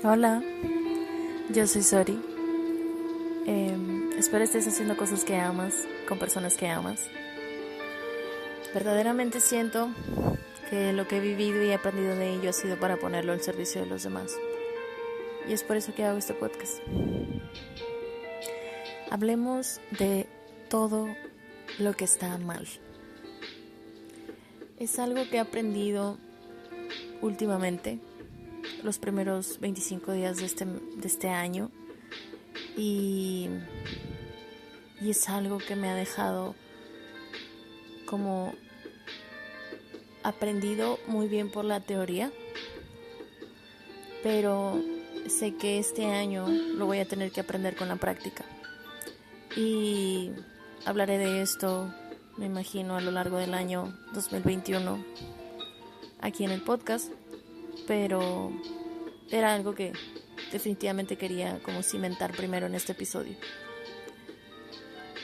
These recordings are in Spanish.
Hola, yo soy Sori. Espero estés haciendo cosas que amas, con personas que amas. Verdaderamente siento que lo que he vivido y he aprendido de ello ha sido para ponerlo al servicio de los demás. Y es por eso que hago este podcast. Hablemos de todo lo que está mal. Es algo que he aprendido últimamente, los primeros 25 días de este año. Y es algo que me ha dejado como aprendido muy bien por la teoría, pero sé que este año lo voy a tener que aprender con la práctica. Y hablaré de esto, me imagino, a lo largo del año 2021 aquí en el podcast, pero era algo que definitivamente quería como cimentar primero en este episodio.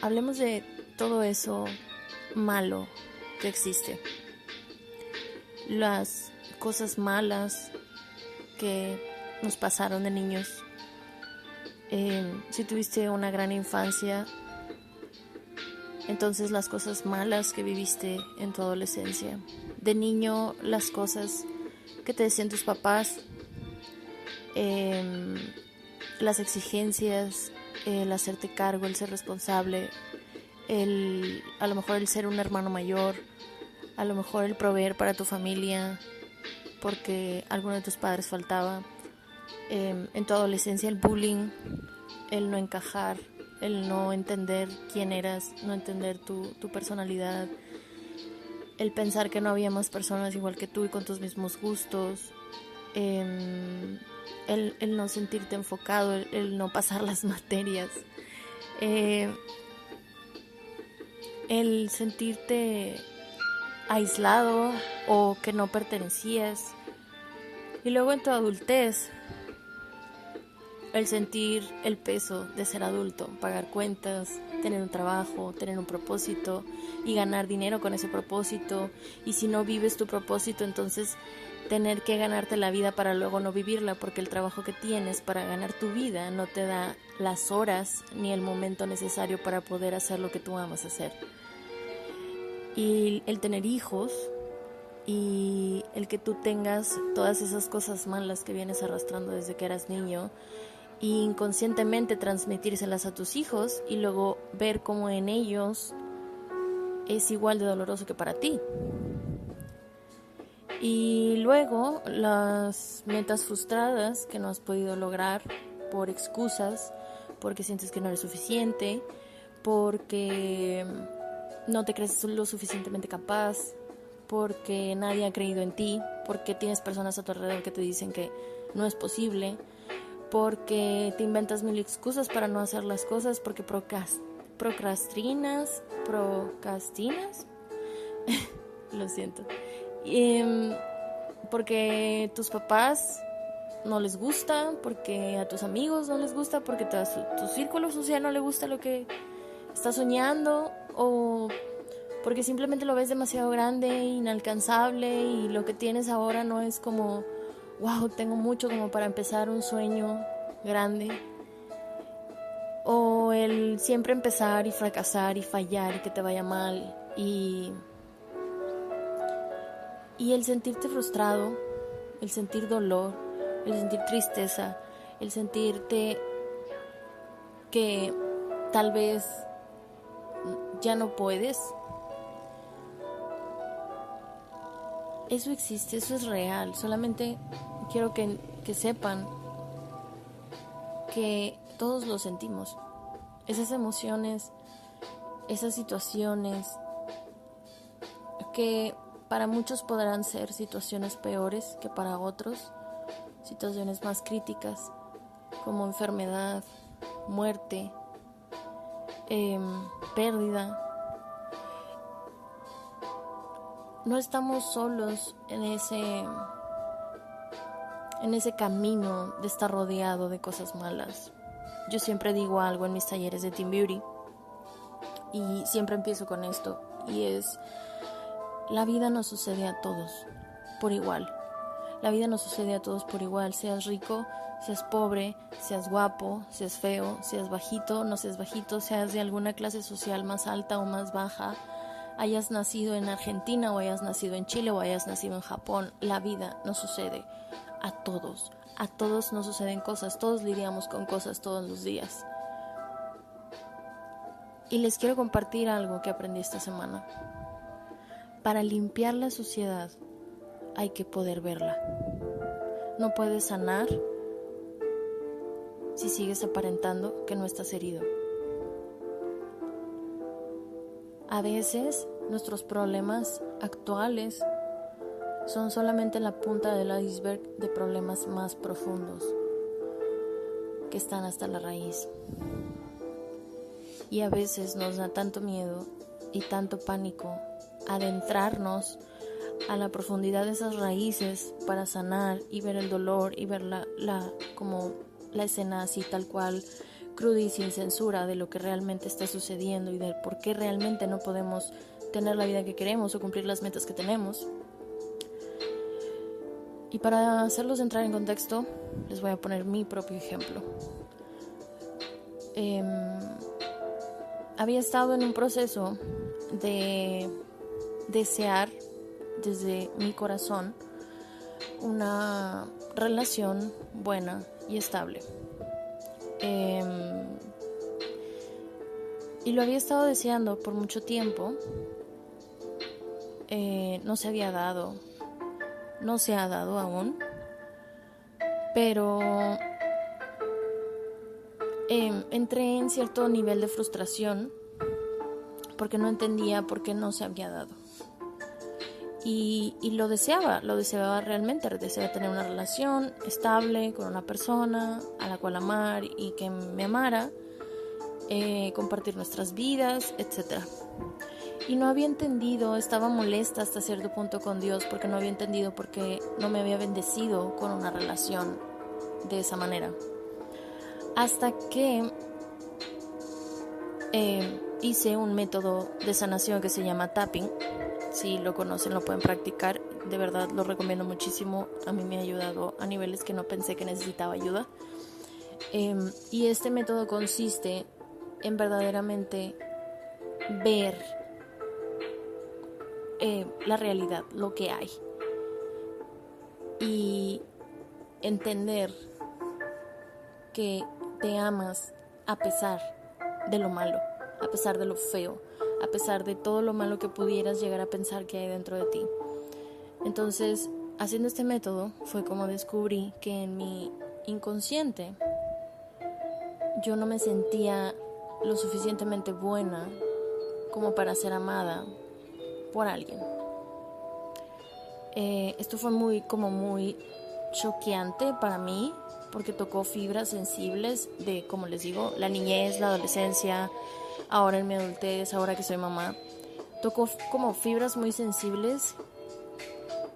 Hablemos de todo eso malo que existe, las cosas malas que nos pasaron de niños. Si tuviste una gran infancia, entonces las cosas malas que viviste en tu adolescencia. De niño, las cosas que te decían tus papás, las exigencias, el hacerte cargo, el ser responsable, a lo mejor el ser un hermano mayor, a lo mejor el proveer para tu familia porque alguno de tus padres faltaba. En tu adolescencia el bullying, el no encajar, el no entender quién eras, no entender tu personalidad, el pensar que no había más personas igual que tú y con tus mismos gustos, el no sentirte enfocado, el no pasar las materias, el sentirte aislado o que no pertenecías. Y luego en tu adultez, el sentir el peso de ser adulto, pagar cuentas, tener un trabajo, tener un propósito y ganar dinero con ese propósito. Y si no vives tu propósito, entonces tener que ganarte la vida para luego no vivirla, porque el trabajo que tienes para ganar tu vida no te da las horas ni el momento necesario para poder hacer lo que tú amas hacer. Y el tener hijos y el que tú tengas todas esas cosas malas que vienes arrastrando desde que eras niño e inconscientemente transmitírselas a tus hijos y luego ver cómo en ellos es igual de doloroso que para ti. Y luego las metas frustradas que no has podido lograr por excusas, porque sientes que no eres suficiente, porque no te crees lo suficientemente capaz, porque nadie ha creído en ti, porque tienes personas a tu alrededor que te dicen que no es posible, porque te inventas mil excusas para no hacer las cosas, porque procrastinas, lo siento, porque tus papás no les gusta, porque a tus amigos no les gusta, porque tu círculo social no le gusta lo que estás soñando, o porque simplemente lo ves demasiado grande, inalcanzable, y lo que tienes ahora no es como, wow, tengo mucho como para empezar un sueño grande. O el siempre empezar y fracasar y fallar y que te vaya mal, y el sentirte frustrado, el sentir dolor, el sentir tristeza, el sentirte que tal vez ya no puedes. Eso existe, eso es real. Solamente quiero que sepan que todos lo sentimos. Esas emociones, esas situaciones que para muchos podrán ser situaciones peores que para otros, situaciones más críticas como enfermedad, muerte, pérdida. No estamos solos en ese camino de estar rodeado de cosas malas. Yo siempre digo algo en mis talleres de Team Beauty y siempre empiezo con esto, y es: la vida nos sucede a todos por igual. La vida nos sucede a todos por igual, seas rico, seas pobre, seas guapo, seas feo, seas bajito, no seas bajito, seas de alguna clase social más alta o más baja, hayas nacido en Argentina o hayas nacido en Chile o hayas nacido en Japón. La vida nos sucede a todos nos suceden cosas, todos lidiamos con cosas todos los días. Y les quiero compartir algo que aprendí esta semana. Para limpiar la suciedad hay que poder verla. No puedes sanar si sigues aparentando que no estás herido. A veces nuestros problemas actuales son solamente la punta del iceberg de problemas más profundos que están hasta la raíz. Y a veces nos da tanto miedo y tanto pánico adentrarnos a la profundidad de esas raíces para sanar y ver el dolor y ver como la escena así tal cual, cruda y sin censura, de lo que realmente está sucediendo y de por qué realmente no podemos tener la vida que queremos o cumplir las metas que tenemos. Y para hacerlos entrar en contexto, les voy a poner mi propio ejemplo. Había estado en un proceso de desear desde mi corazón una relación buena y estable. Y lo había estado deseando por mucho tiempo. No se había dado, no se ha dado aún, pero entré en cierto nivel de frustración porque no entendía por qué no se había dado. Y lo deseaba realmente, deseaba tener una relación estable con una persona a la cual amar y que me amara, compartir nuestras vidas, etc. Y no había entendido, estaba molesta hasta cierto punto con Dios porque no había entendido por qué no me había bendecido con una relación de esa manera. Hasta que hice un método de sanación que se llama tapping. Si lo conocen, lo pueden practicar. De verdad, lo recomiendo muchísimo. A mí me ha ayudado a niveles que no pensé que necesitaba ayuda. Y este método consiste en verdaderamente ver la realidad, lo que hay. Y entender que te amas a pesar de lo malo, a pesar de lo feo, a pesar de todo lo malo que pudieras llegar a pensar que hay dentro de ti. Entonces, haciendo este método fue como descubrí que en mi inconsciente yo no me sentía lo suficientemente buena como para ser amada por alguien. Esto fue muy choqueante para mí porque tocó fibras sensibles de, como les digo, la niñez, la adolescencia, ahora en mi adultez, ahora que soy mamá. Tocó como fibras muy sensibles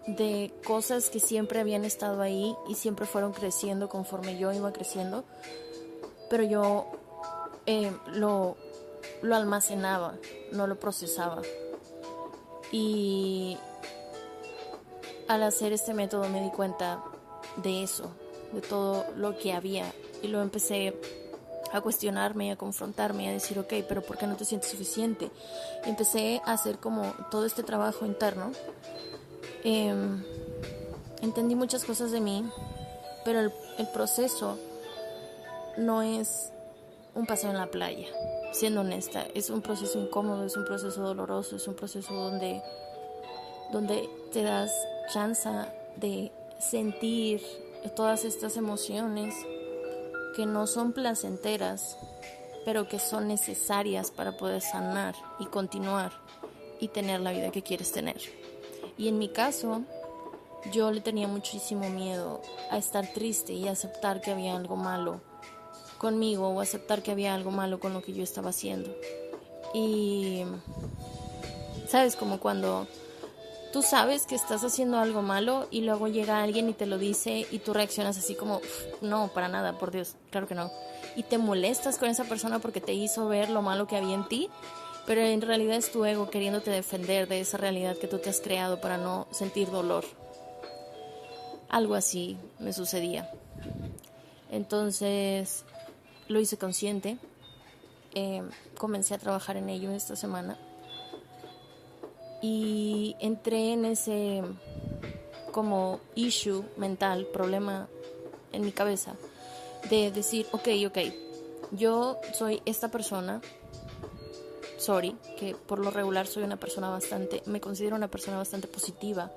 de cosas que siempre habían estado ahí y siempre fueron creciendo conforme yo iba creciendo, pero yo lo almacenaba, no lo procesaba. Y al hacer este método me di cuenta de eso, de todo lo que había, y lo empecé a cuestionarme y a confrontarme y a decir, ok, pero ¿por qué no te sientes suficiente? Y empecé a hacer como todo este trabajo interno. Entendí muchas cosas de mí, pero el proceso no es un paseo en la playa, siendo honesta. Es un proceso incómodo, es un proceso doloroso, es un proceso donde te das chance de sentir todas estas emociones que no son placenteras, pero que son necesarias para poder sanar y continuar y tener la vida que quieres tener. Y en mi caso, yo le tenía muchísimo miedo a estar triste y aceptar que había algo malo conmigo o aceptar que había algo malo con lo que yo estaba haciendo. Y sabes, como cuando tú sabes que estás haciendo algo malo y luego llega alguien y te lo dice y tú reaccionas así como, no, para nada, por Dios, claro que no. Y te molestas con esa persona porque te hizo ver lo malo que había en ti, pero en realidad es tu ego queriéndote defender de esa realidad que tú te has creado para no sentir dolor. algo así me sucedía. Entonces lo hice consciente, comencé a trabajar en ello esta semana y entré en ese como issue mental, problema en mi cabeza de decir, ok, yo soy esta persona, sorry, que por lo regular soy una persona me considero una persona bastante positiva,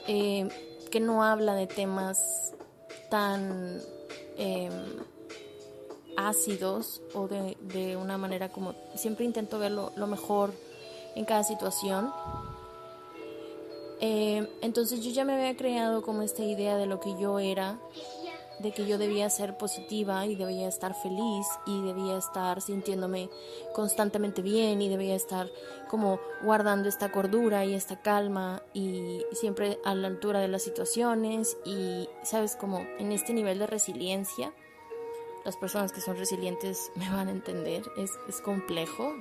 que no habla de temas tan ácidos o de una manera como, siempre intento ver lo mejor en cada situación. Entonces yo ya me había creado como esta idea de lo que yo era, de que yo debía ser positiva y debía estar feliz y debía estar sintiéndome constantemente bien y debía estar como guardando esta cordura y esta calma y siempre a la altura de las situaciones y, ¿sabes? Como en este nivel de resiliencia. Las personas que son resilientes me van a entender, es complejo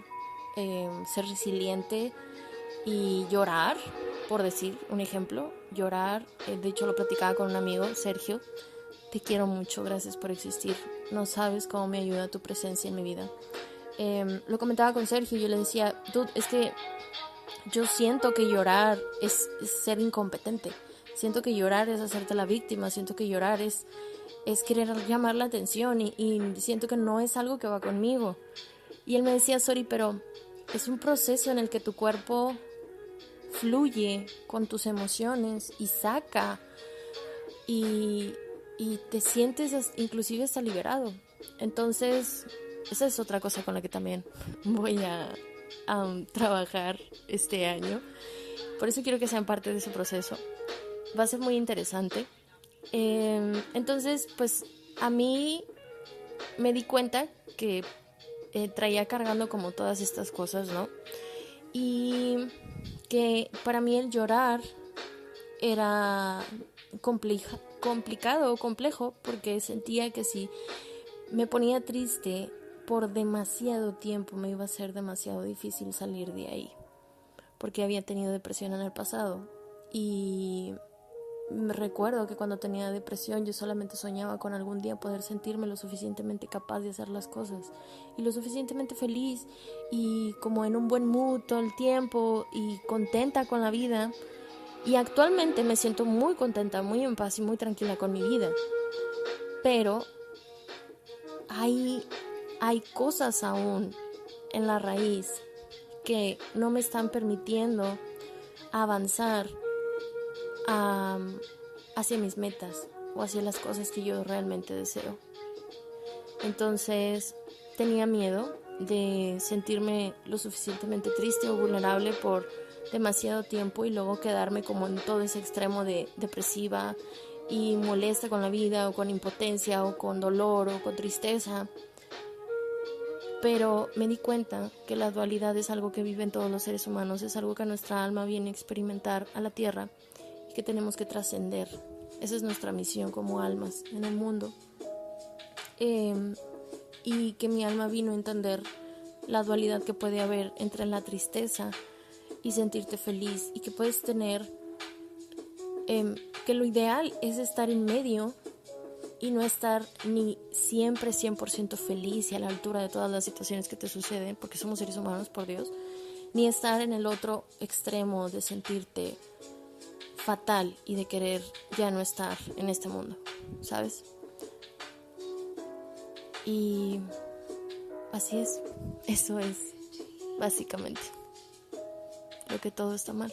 ser resiliente y llorar, por decir un ejemplo, llorar, de hecho lo platicaba con un amigo, Sergio. Te quiero mucho, gracias por existir. No sabes cómo me ayuda tu presencia en mi vida. Lo comentaba con Sergio y yo le decía, dude, es que yo siento que llorar es ser incompetente. Siento que llorar es hacerte la víctima. Siento que llorar es querer llamar la atención y siento que no es algo que va conmigo. Y él me decía, sorry, pero es un proceso en el que tu cuerpo fluye con tus emociones y saca y te sientes inclusive hasta liberado. Entonces esa es otra cosa con la que también voy a trabajar este año. Por eso quiero que sean parte de ese proceso. Va a ser muy interesante. Entonces pues a mí me di cuenta que traía cargando como todas estas cosas, ¿no? Y que para mí el llorar era complicado o complejo porque sentía que si me ponía triste por demasiado tiempo me iba a ser demasiado difícil salir de ahí, porque había tenido depresión en el pasado y me recuerdo que cuando tenía depresión yo solamente soñaba con algún día poder sentirme lo suficientemente capaz de hacer las cosas y lo suficientemente feliz y como en un buen mood todo el tiempo y contenta con la vida. Y actualmente me siento muy contenta, muy en paz y muy tranquila con mi vida. Pero hay cosas aún en la raíz que no me están permitiendo avanzar hacia mis metas o hacia las cosas que yo realmente deseo. Entonces tenía miedo de sentirme lo suficientemente triste o vulnerable por demasiado tiempo y luego quedarme como en todo ese extremo de depresiva y molesta con la vida o con impotencia o con dolor o con tristeza. Pero me di cuenta que la dualidad es algo que viven todos los seres humanos, es algo que nuestra alma viene a experimentar a la tierra y que tenemos que trascender. Esa es nuestra misión como almas en el mundo. Y que mi alma vino a entender la dualidad que puede haber entre la tristeza y sentirte feliz, y que puedes tener que lo ideal es estar en medio y no estar ni siempre 100% feliz y a la altura de todas las situaciones que te suceden, porque somos seres humanos, por Dios, ni estar en el otro extremo de sentirte fatal y de querer ya no estar en este mundo, ¿sabes? Y así es, eso es básicamente lo que todo está mal.